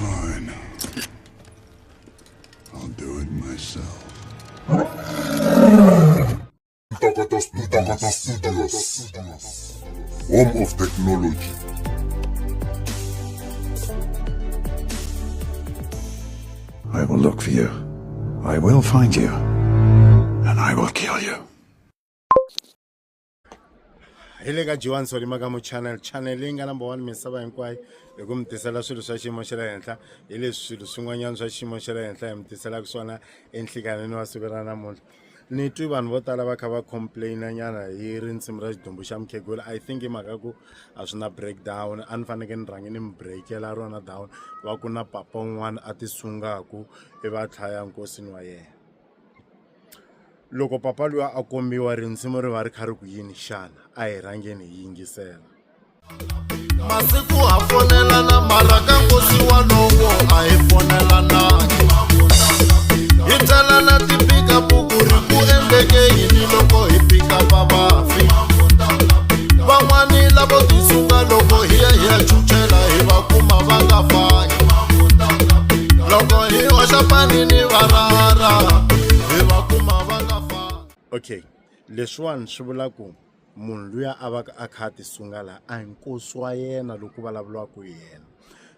Fine. I'll do it myself. Home of technology. I will look for you. I will find you. And I will kill you. Hilega Jiwan Sori Magamu channel linga number 1 misava hinkwayo hi ku mi tisela swilo swa xiyimo xa le henhla hi leswi swilo swin'wanyana swa xiyimo xa le henhla hi mi tiselaka swona enhlikanini wa siku ra namuntlha ni twi vanhu vo tala va kha va complaina nyana hi rindzimi ra xidumbu xa mukhegula. I think hi mhaka ku a swi na breakdown a ni fanekele ni rhange ni mi breakela rona down va ku na papa un'wana a ti sungaku i va tlhaya nkosini wa yena. Loko papa luya a kombiwa rindzimi ri va ri kha ri ku yini xana a hi rhangeni hi yingisela. Masiku ha fonelana mara ka nkosi walowo a hi fonelanangi hi tsalana tipika buku ri ku endleke yini loko hi pika vavafi van'wani lavo tisunga loko hi ya chuchela hi va kuma va nga fangi loko hi hoxa panini va rara hi va kuma va nga fangi. Okay, leswiwani swi vula ku munhu luya a va a kha a tisunga laha a hi nkosi wa yena loko vulavuriwaka hi yena.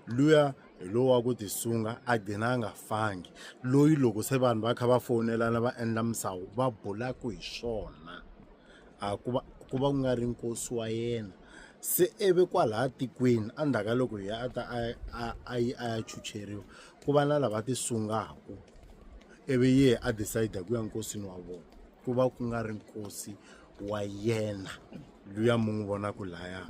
Luya hi lowu wa ku tisunga a gcina a nga fangi loyi loko se vanhu va kha va fonelana va endla misawu va bulaka hi swona a ku va ku nga ri nkosi wa yena. Se eve kwalaha tikweni endzhaku ka loko hi ya ta a ya chucheriwa ku va na lava tisungaku ivi ye a decide ku ya nkosini wa vona ku va ku nga ri nkosi wa yena luya mu n'wi vonaka laya.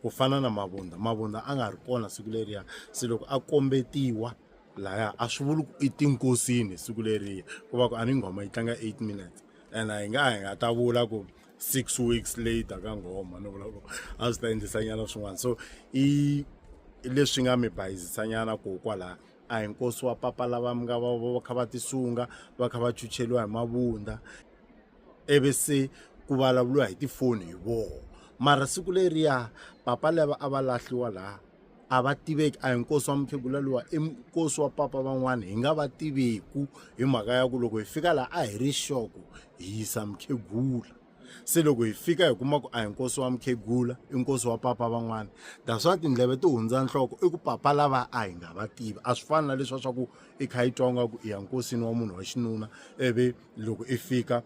Ku fana na Mabunda a nga ri kona siku leriya se loko a kombetiwa laya a swi vuli ku i tinkosini siku leriya ku va ku a ni nghoma yi tlanga 8 minutes and hi nga ta vula ku 6 weeks later ka nghoma no vula ku a swi ta endlisa nyana swin'wana. So i leswi nga mi bayizisa nyana ku kwala a hi nkosi wa papa lava mi nga va kha va tisunga va kha va chucheliwa hi Mabunda eve se ku vulavuriwa hi tifoni hi vona. Mara siku leriya papa lava a va lahliwa laha a va tiveki a hi nkosi wa mukhegula luwa i nkosi wa papa van'wana hi nga va tiveku hi mhaka ya ku loko hi fika laha a hi ri xoko hi yisa mukhegula. Se loko hi fika hi kuma ku a hi nkosi wa mukhegula i nkosi wa papa van'wana that's why tindleve to hundza nhloko i ku papa lava a hi nga va tivi. A swi fani na leswa swa ku i kha yi twanga ku i ya nkosini wa munhu wa xinuna ivi loko i fika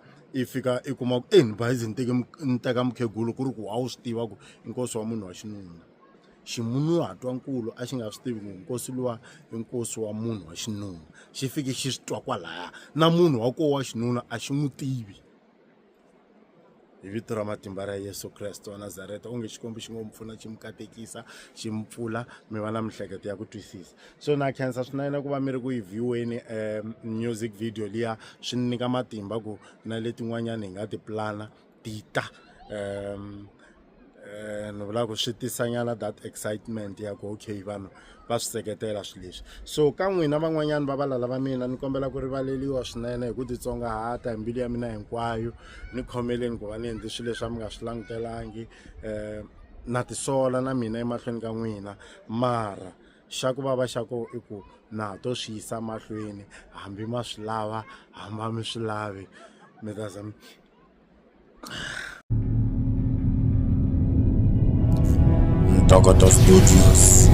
i kuma ku ni bayizi ni teka mukhegulu ku ri ku a wu swi tiva ku i nkosi wa munhu wa xinuna. Ximunhuhatwankulu a xi nga swi tivi ku nkosi luwa i nkosi wa munhu wa xinuna xi fike xi swi twa kwalaya na munhu wa koho wa xinuna a xi n'wi tivi. Hi vito ra matimba ra Yesu Kreste wa Nazareta onge xikwembu xi ngo mi pfuna xi mi katekisa xi mi pfula mi va na mihleketo ya ku twisisa. So na khensa swinene ku va mi ri ku yi vieweni music video liya swi nyika matimba ku na letin'wanyana hi nga ti plana tita ni vula ku swi tisa nyana that excitement ya ku okay vanhu va swi seketela swilo leswi. So ka n'wina van'wanyana va valala va mina ni kombela ku rivaleliwa swinene hi ku titsongahata hi mbilu ya mina hinkwayo ni khomeleni ku va ni endli swilo leswi mi nga swi langutelangi na tisola na mina emahlweni ka n'wina mara xa ku vava xa ko i ku na ha to swi yisa mahlweni hambi ma swi lava hamba mi swi lavi mi ta za Ntokoto Studios.